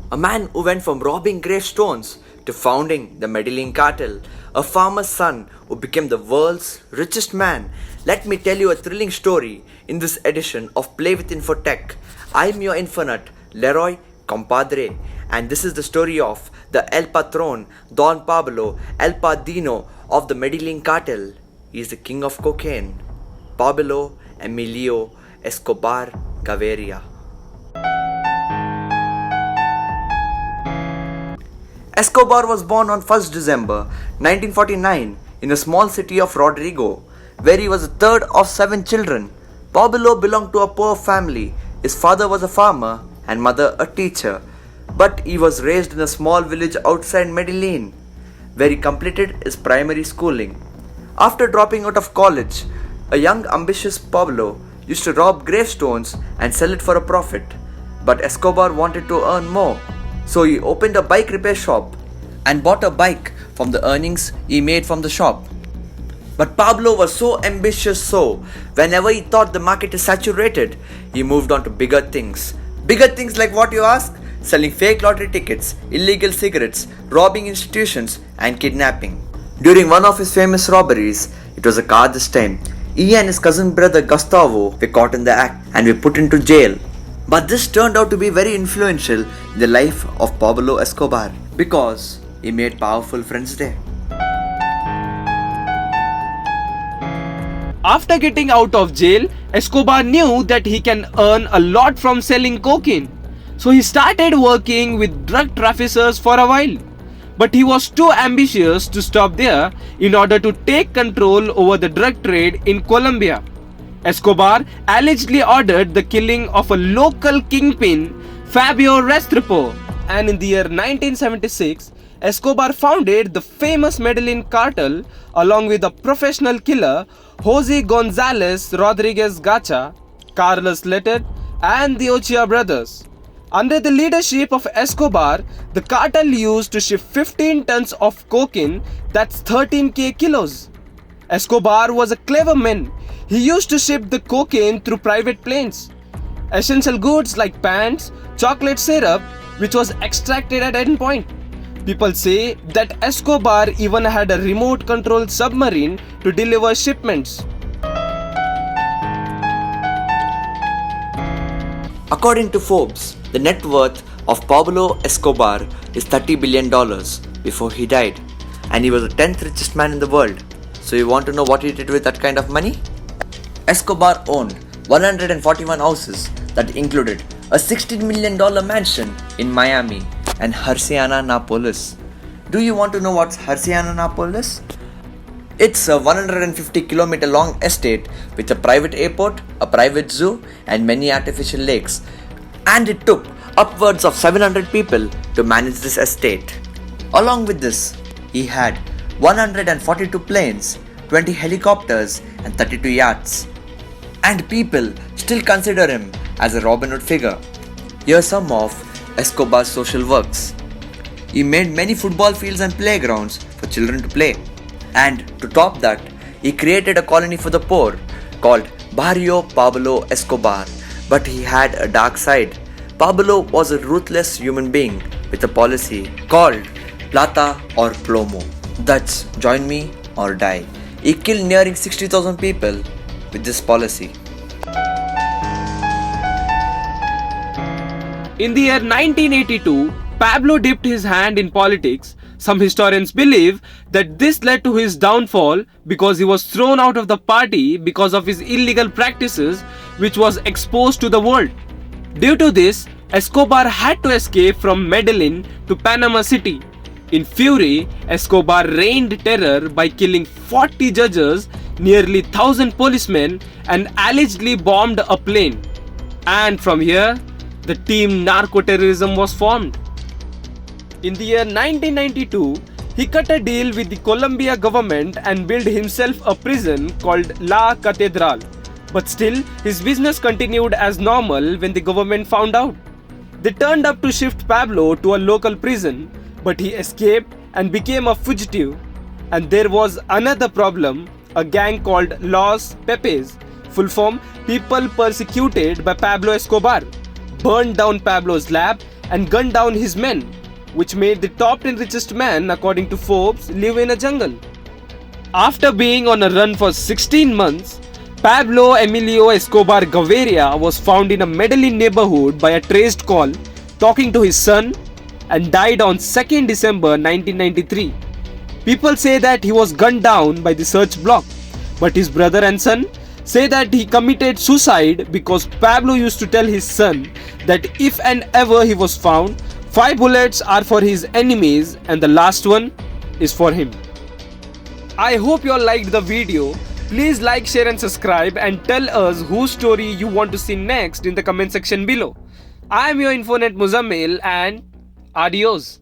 A man who went from robbing gravestones to founding the Medellin cartel, a farmer's son who became the world's richest man. Let me tell you a thrilling story in this edition of Play with Infotech. I'm your infinite, Leroy Compadre, and this is the story of the El Patron, Don Pablo, El Padrino of the Medellin cartel. He is the king of cocaine, Pablo Emilio Escobar Gaviria. Escobar was born on 1st December 1949 in the small city of Rodrigo, where he was the third of 7 children. Pablo belonged to a poor family. His father was a farmer and mother a teacher, but he was raised in a small village outside Medellin, where he completed his primary schooling. After dropping out of college, a young ambitious Pablo used to rob gravestones and sell it for a profit. But Escobar wanted to earn more, so he opened a bike repair shop and bought a bike from the earnings he made from the shop. But Pablo was so ambitious, so whenever he thought the market is saturated, he moved on to bigger things. Bigger things like what, you ask? Selling fake lottery tickets, illegal cigarettes, robbing institutions, and kidnapping. During one of his famous robberies, it was a car this time, he and his cousin brother Gustavo were caught in the act and were put into jail. But this turned out to be very influential in the life of Pablo Escobar because he made powerful friends there. After getting out of jail, Escobar knew that he can earn a lot from selling cocaine. So he started working with drug traffickers for a while. But he was too ambitious to stop there in order to take control over the drug trade in Colombia. Escobar allegedly ordered the killing of a local kingpin, Fabio Restrepo, and in the year 1976, Escobar founded the famous Medellin cartel along with the professional killer Jose Gonzalez Rodriguez Gacha, Carlos Letter, and the Ochoa brothers. Under the leadership of Escobar, the cartel used to ship 15 tons of cocaine, that's 13k kilos. Escobar was a clever man. He used to ship the cocaine through private planes. Essential goods like pants, chocolate syrup, which was extracted at any point. People say that Escobar even had a remote controlled submarine to deliver shipments. According to Forbes, the net worth of Pablo Escobar is $30 billion before he died, and he was the 10th richest man in the world. So you want to know what he did with that kind of money? Escobar owned 141 houses that included a $16 million mansion in Miami and Hacienda Nápoles. Do you want to know what's Hacienda Nápoles? It's a 150-kilometer long estate with a private airport, a private zoo, and many artificial lakes. And it took upwards of 700 people to manage this estate. Along with this, he had 142 planes, 20 helicopters, and 32 yachts. And people still consider him as a Robin Hood figure. Here are some of Escobar's social works. He made many football fields and playgrounds for children to play. And to top that, he created a colony for the poor called Barrio Pablo Escobar. But he had a dark side. Pablo was a ruthless human being with a policy called Plata or Plomo. That's join me or die. He killed nearing 60,000 people with this policy. In the year 1982, Pablo dipped his hand in politics. Some historians believe that this led to his downfall because he was thrown out of the party because of his illegal practices, which was exposed to the world. Due to this, Escobar had to escape from Medellin to Panama City. In fury, Escobar reigned terror by killing 40 judges, nearly 1,000 policemen, and allegedly bombed a plane. And from here, the team narco-terrorism was formed. In the year 1992, he cut a deal with the Colombia government and built himself a prison called La Catedral. But still, his business continued as normal when the government found out. They turned up to shift Pablo to a local prison, but he escaped and became a fugitive. And there was another problem, a gang called Los Pepes, full form People Persecuted by Pablo Escobar, burned down Pablo's lab and gunned down his men, which made the top 10 richest man, according to Forbes, live in a jungle. After being on a run for 16 months, Pablo Emilio Escobar Gaviria was found in a Medellin neighborhood by a traced call talking to his son and died on 2nd December 1993. People say that he was gunned down by the search block, but his brother and son say that he committed suicide because Pablo used to tell his son that if and ever he was found, 5 bullets are for his enemies and the last one is for him. I hope you all liked the video. Please like, share and subscribe and tell us whose story you want to see next in the comment section below. I am your Infonet Muzammil and adios.